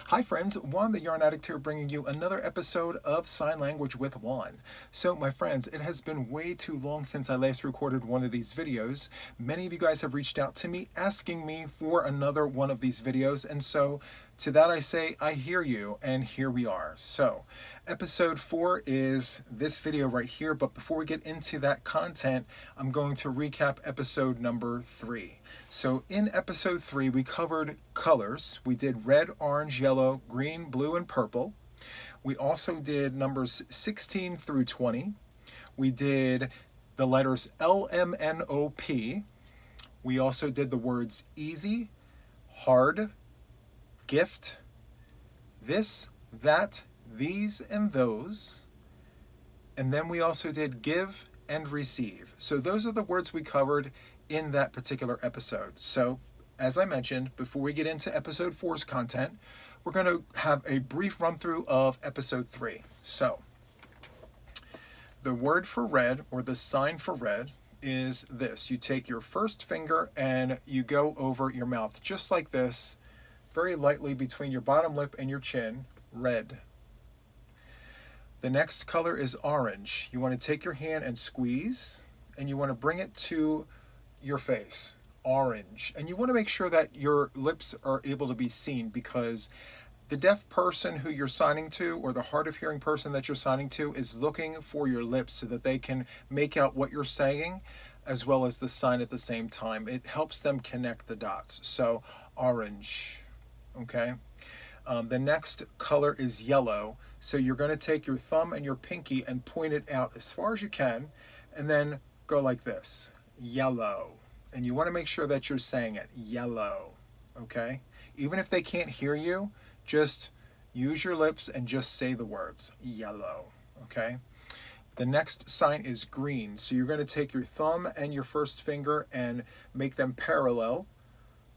Hi friends, Juan the Yarn Addict here, bringing you another episode of Sign Language with Juan. So my friends, it has been way too long since I last recorded one of these videos. Many of you guys have reached out to me asking me for another one of these videos, and so to that I say, I hear you, and here we are. So episode 4 is this video right here, but before we get into that content, I'm going to recap episode number 3. So in episode 3, we covered colors. We did red, orange, yellow, green, blue, and purple. We also did numbers 16 through 20. We did the letters L, M, N, O, P. We also did the words easy, hard, gift, this, that, these, and those. And then we also did give and receive. So those are the words we covered in that particular episode. So, as I mentioned, before we get into episode 4's content, we're going to have a brief run through of episode 3. So, the word for red, or the sign for red, is this. You take your first finger and you go over your mouth, just like this, very lightly between your bottom lip and your chin, red. The next color is orange. You want to take your hand and squeeze, and you want to bring it to your face, orange. And you want to make sure that your lips are able to be seen, because the deaf person who you're signing to, or the hard of hearing person that you're signing to, is looking for your lips so that they can make out what you're saying as well as the sign at the same time. It helps them connect the dots. So orange, okay? The next color is yellow. So you're going to take your thumb and your pinky and point it out as far as you can, and then go like this, yellow. And you want to make sure that you're saying it, yellow, okay? Even if they can't hear you, just use your lips and just say the words, yellow, okay? The next sign is green. So you're going to take your thumb and your first finger and make them parallel,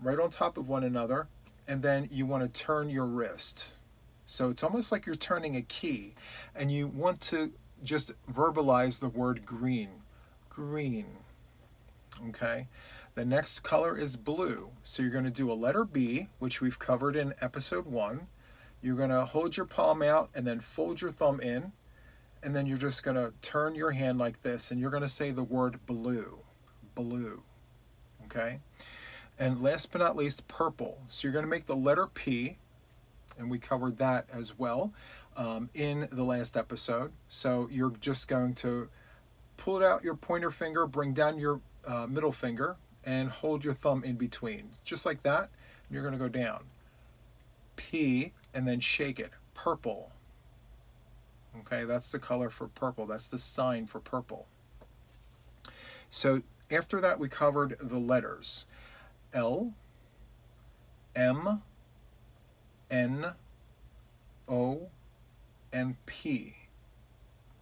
right on top of one another, and then you want to turn your wrist. So it's almost like you're turning a key, and you want to just verbalize the word green, green, okay? The next color is blue. So you're going to do a letter B, which we've covered in episode 1. You're going to hold your palm out and then fold your thumb in, and then you're just going to turn your hand like this, and you're going to say the word blue, blue, okay? And last but not least, purple. So you're going to make the letter P, and we covered that as well in the last episode. So you're just going to pull out your pointer finger, bring down your middle finger, and hold your thumb in between, just like that. And you're going to go down, P, and then shake it, purple. Okay, that's the color for purple. That's the sign for purple. So after that, we covered the letters L, M, N, O, and P.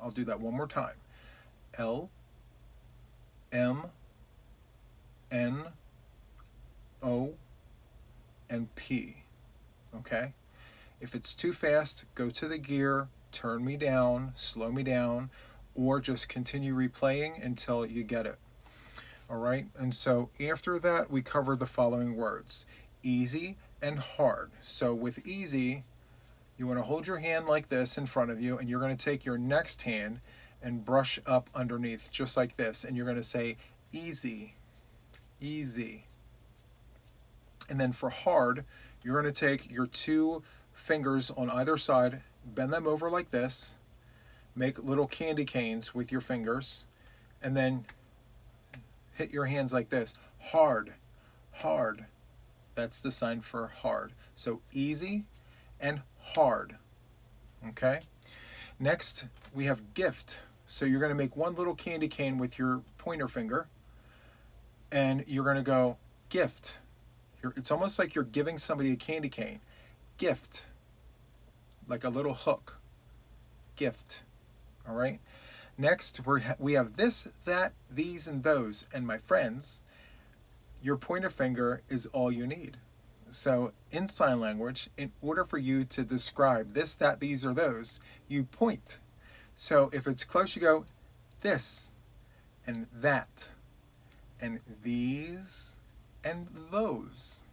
I'll do that one more time. L, M, N, O, and P. Okay? If it's too fast, go to the gear, turn me down, slow me down, or just continue replaying until you get it. All right? And so after that, we cover the following words: easy and hard. So with easy, you want to hold your hand like this in front of you, and you're going to take your next hand and brush up underneath, just like this, and you're going to say easy, easy. And then for hard, you're going to take your two fingers on either side, bend them over like this, make little candy canes with your fingers, and then hit your hands like this, hard, hard. That's the sign for hard. So easy and hard, okay? Next, we have gift. So you're going to make one little candy cane with your pointer finger, and you're going to go gift. It's almost like you're giving somebody a candy cane. Gift. Like a little hook. Gift. All right? Next, we have this, that, these, and those. And my friends, your pointer finger is all you need. So in sign language, in order for you to describe this, that, these, or those, you point. So if it's close, you go this, and that, and these, and those.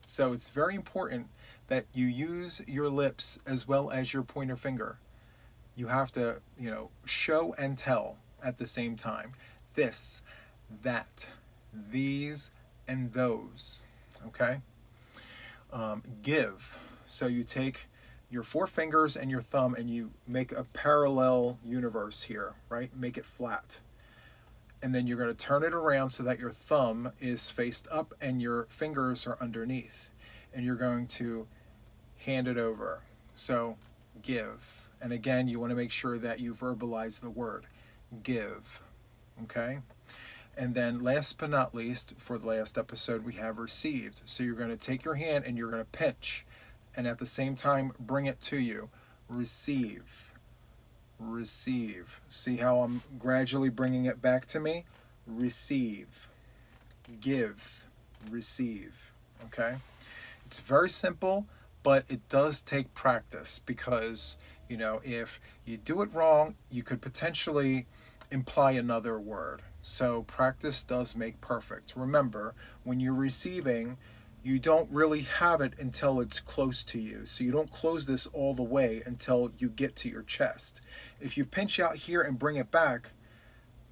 So it's very important that you use your lips as well as your pointer finger. You have to, show and tell at the same time. This, that, these, and those. Okay? Give. So you take your four fingers and your thumb and you make a parallel universe here, right? Make it flat. And then you're going to turn it around so that your thumb is faced up and your fingers are underneath. And you're going to hand it over. So give. And again, you want to make sure that you verbalize the word. Give. Okay? And then last but not least, for the last episode, we have received. So you're going to take your hand and you're going to pinch. And at the same time, bring it to you. Receive. Receive. See how I'm gradually bringing it back to me? Receive. Give. Receive. Okay? It's very simple, but it does take practice because, if you do it wrong, you could potentially imply another word. So practice does make perfect. Remember, when you're receiving, you don't really have it until it's close to you. So you don't close this all the way until you get to your chest. If you pinch out here and bring it back,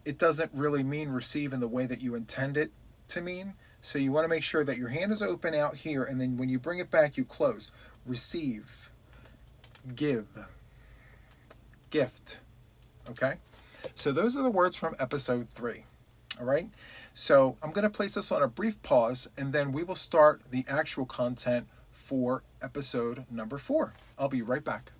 it doesn't really mean receive in the way that you intend it to mean. So you want to make sure that your hand is open out here, and then when you bring it back, you close. Receive. Give. Gift. Okay? So those are the words from episode 3. All right? So I'm going to place this on a brief pause, and then we will start the actual content for episode number 4. I'll be right back.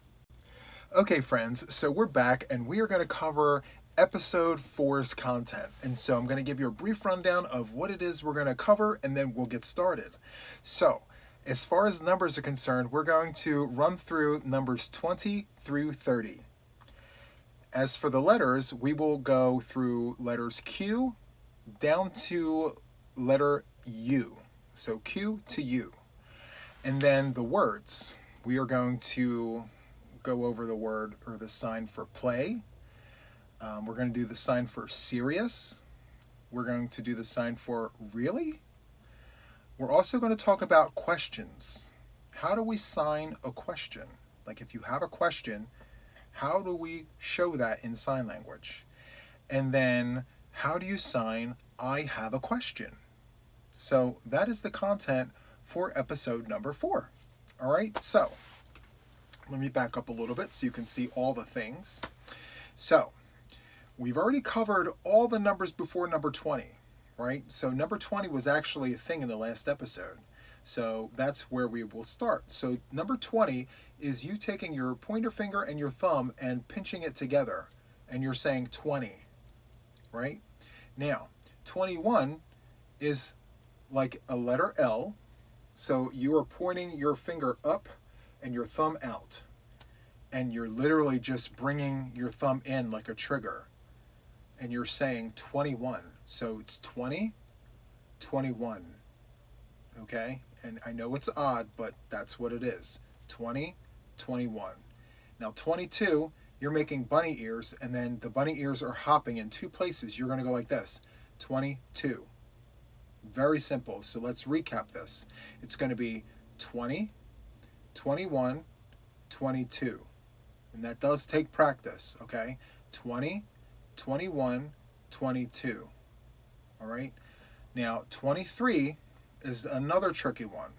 Okay, friends, so we're back, and we are going to cover episode 4's content. And so I'm going to give you a brief rundown of what it is we're going to cover, and then we'll get started. So as far as numbers are concerned, we're going to run through numbers 20 through 30. As for the letters, we will go through letters Q down to letter U. So Q to U. And then the words, we are going to go over the word or the sign for play. We're going to do the sign for serious. We're going to do the sign for really. We're also going to talk about questions. How do we sign a question? Like if you have a question, how do we show that in sign language? And then how do you sign I have a question? So that is the content for episode number 4. All right, so let me back up a little bit so you can see all the things. So we've already covered all the numbers before number 20, right? So number 20 was actually a thing in the last episode. So that's where we will start. So number 20 is you taking your pointer finger and your thumb and pinching it together. And you're saying 20, right? Now, 21 is like a letter L. So you are pointing your finger up and your thumb out. And you're literally just bringing your thumb in like a trigger. And you're saying 21. So it's 20, 21. Okay? And I know it's odd, but that's what it is. 20, 21. Now 22, you're making bunny ears, and then the bunny ears are hopping in 2 places. You're going to go like this. 22. Very simple. So let's recap this. It's going to be 20, 21, 22. And that does take practice, okay? 20, 21, 22. All right? Now, 23 is another tricky one.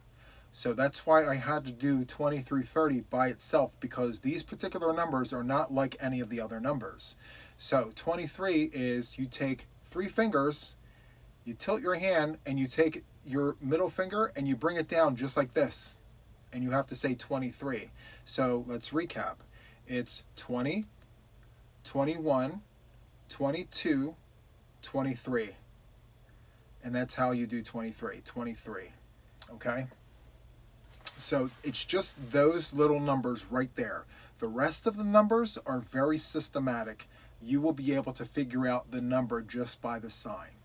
So that's why I had to do 20 through 30 by itself, because these particular numbers are not like any of the other numbers. So 23 is you take 3 fingers, you tilt your hand, and you take your middle finger and you bring it down just like this. And you have to say 23. So let's recap. It's 20, 21, 22, 23. And that's how you do 23. 23. Okay? So it's just those little numbers right there. The rest of the numbers are very systematic. You will be able to figure out the number just by the sign.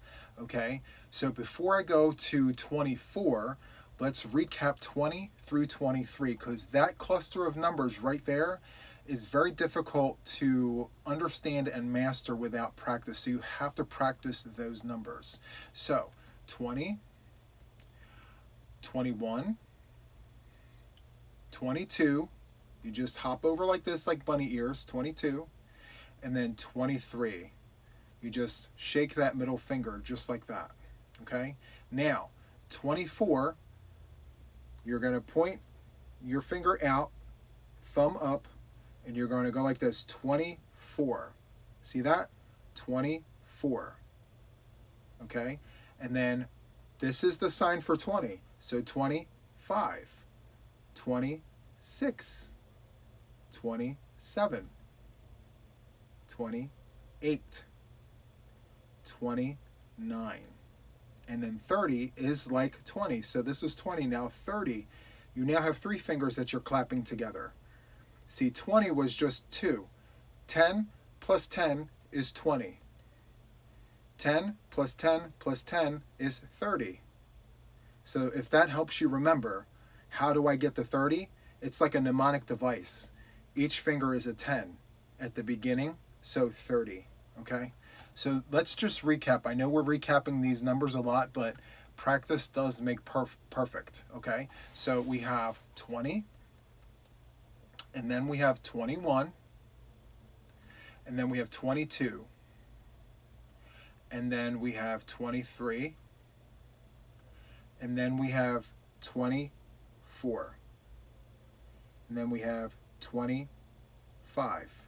Okay? So before I go to 24, let's recap 20 through 23, because that cluster of numbers right there is very difficult to understand and master without practice. So you have to practice those numbers. So 20, 21, 22, you just hop over like this, like bunny ears, 22, and then 23. You just shake that middle finger just like that, okay? Now, 24, you're going to point your finger out, thumb up, and you're going to go like this, 24. See that? 24, okay? And then this is the sign for 20, so 25, 26, 27, 28, 29. And then 30 is like 20. So this was 20. Now 30. You now have 3 fingers that you're clapping together. See, 20 was just 2. 10 plus 10 is 20. 10 plus 10 plus 10 is 30. So if that helps you remember, how do I get the 30? It's like a mnemonic device. Each finger is a 10 at the beginning, so 30, okay? So let's just recap. I know we're recapping these numbers a lot, but practice does make perfect, okay? So we have 20, and then we have 21, and then we have 22, and then we have 23, and then we have 24, and then we have 25,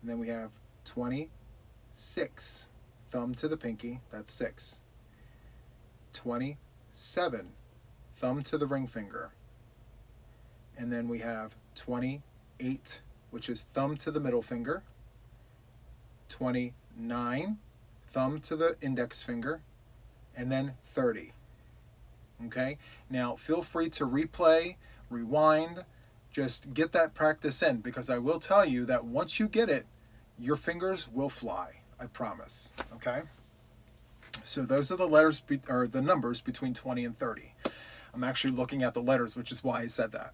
and then we have 26, thumb to the pinky, that's 6, 27, thumb to the ring finger, and then we have 28, which is thumb to the middle finger, 29, thumb to the index finger, and then 30. Okay? Now, feel free to replay, rewind, just get that practice in, because I will tell you that once you get it, your fingers will fly. I promise. Okay? So those are the letters, or the numbers between 20 and 30. I'm actually looking at the letters, which is why I said that.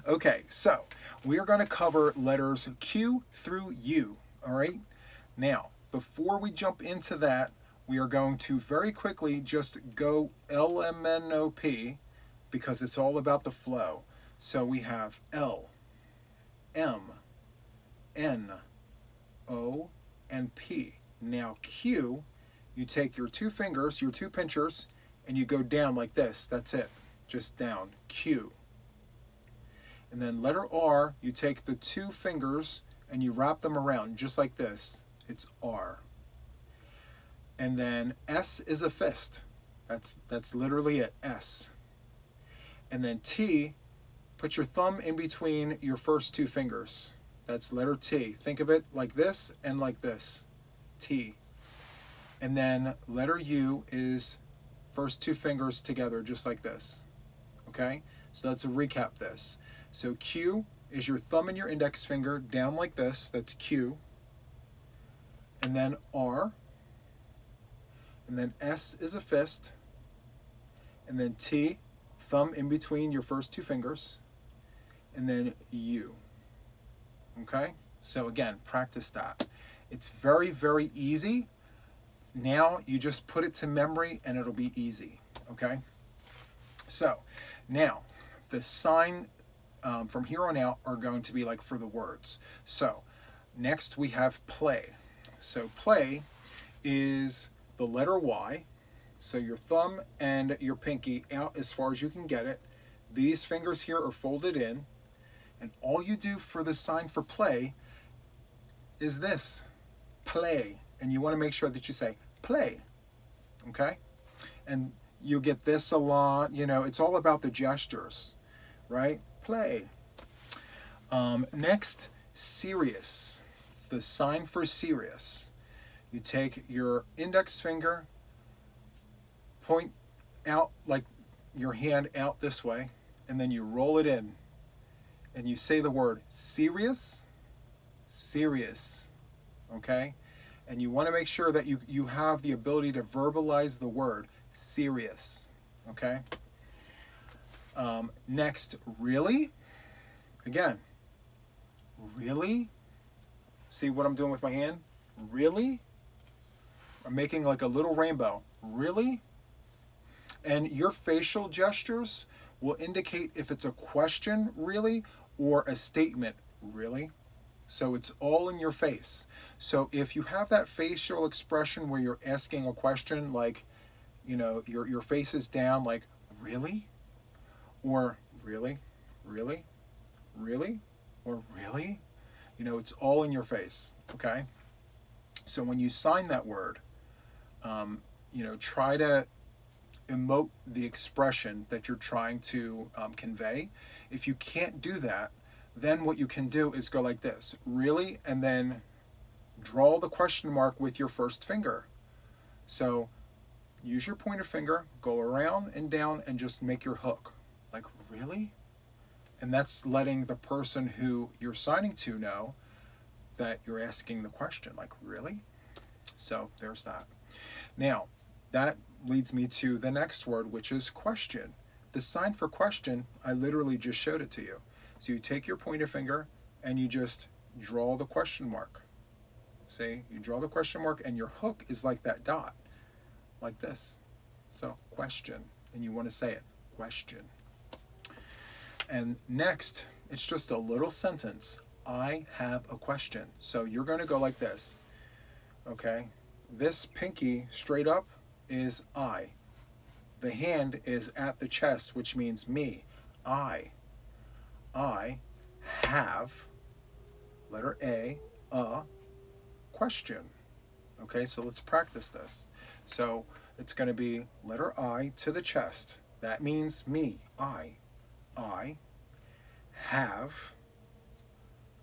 Okay, so we are going to cover letters Q through U. All right? Now, before we jump into that, we are going to very quickly just go LMNOP, because it's all about the flow. So we have L, M, N, O, and P. Now Q, you take your 2 fingers, your 2 pinchers, and you go down like this. That's it. Just down. Q. And then letter R, you take the 2 fingers and you wrap them around just like this. It's R. And then S is a fist. That's literally it. S. And then T, put your thumb in between your first 2 fingers. That's letter T. Think of it like this and like this. T. And then letter U is first 2 fingers together just like this. Okay? So let's recap this. So Q is your thumb and your index finger down like this. That's Q. And then R. And then S is a fist. And then T, thumb in between your first 2 fingers. And then U. Okay? So again, practice that. It's very, very easy. Now you just put it to memory and it'll be easy. Okay? So now the sign from here on out are going to be like for the words. So next we have play. So play is the letter Y. So your thumb and your pinky out as far as you can get it. These fingers here are folded in. And all you do for the sign for play is this. Play. And you want to make sure that you say play. Okay? And you get this a lot. You know, it's all about the gestures. Right? Play. Next, serious. The sign for serious. You take your index finger, point out like your hand out this way, and then you roll it in. And you say the word serious, serious. Okay? And you want to make sure that you have the ability to verbalize the word serious. Okay? Next, really? Again, really? See what I'm doing with my hand? Really? I'm making like a little rainbow. Really? And your facial gestures will indicate if it's a question, really, or a statement, really. So it's all in your face. So if you have that facial expression where you're asking a question, like, your face is down, like, really? Or really? Really? Really? Or really? It's all in your face, okay? So when you sign that word, try to emote the expression that you're trying to convey. If you can't do that, then what you can do is go like this, really, and then draw the question mark with your first finger. So use your pointer finger, go around and down, and just make your hook. Like, really? And that's letting the person who you're signing to know that you're asking the question, like, really? So there's that. Now, that leads me to the next word, which is question. The sign for question, I literally just showed it to you. So you take your pointer finger and you just draw the question mark. See, you draw the question mark and your hook is like that dot, like this. So question, and you want to say it, question. And next, it's just a little sentence. I have a question. So you're going to go like this, okay? This pinky straight up is I. The hand is at the chest, which means me. I have, letter A, question. Okay, so let's practice this. So it's going to be letter I to the chest. That means me, I have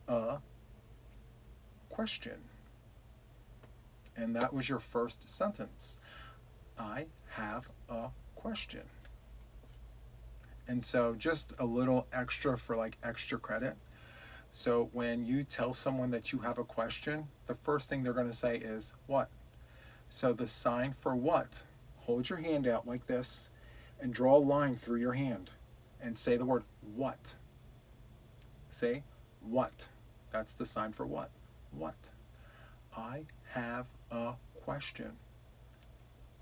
a question. And that was your first sentence. I have a question. And so just a little extra for like extra credit. So when you tell someone that you have a question, the first thing they're going to say is what? So the sign for what, hold your hand out like this and draw a line through your hand and say the word what. Say what. That's the sign for what. What? I have a question.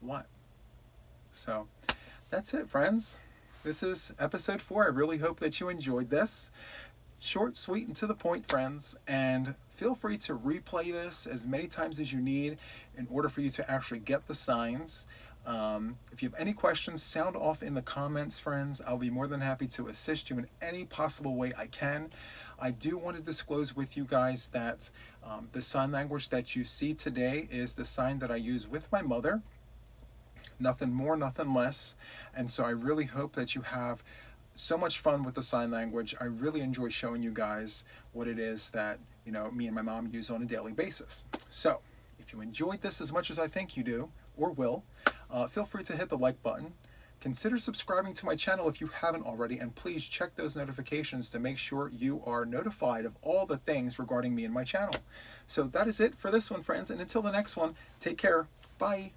What? So that's it, friends. This is episode 4. I really hope that you enjoyed this. Short, sweet, and to the point, friends. And feel free to replay this as many times as you need in order for you to actually get the signs. If you have any questions, sound off in the comments, friends. I'll be more than happy to assist you in any possible way I can. I do want to disclose with you guys that the sign language that you see today is the sign that I use with my mother. Nothing more, nothing less. And so I really hope that you have so much fun with the sign language. I really enjoy showing you guys what it is that, me and my mom use on a daily basis. So if you enjoyed this as much as I think you do, or will, feel free to hit the like button. Consider subscribing to my channel if you haven't already, and please check those notifications to make sure you are notified of all the things regarding me and my channel. So that is it for this one, friends, and until the next one, take care. Bye.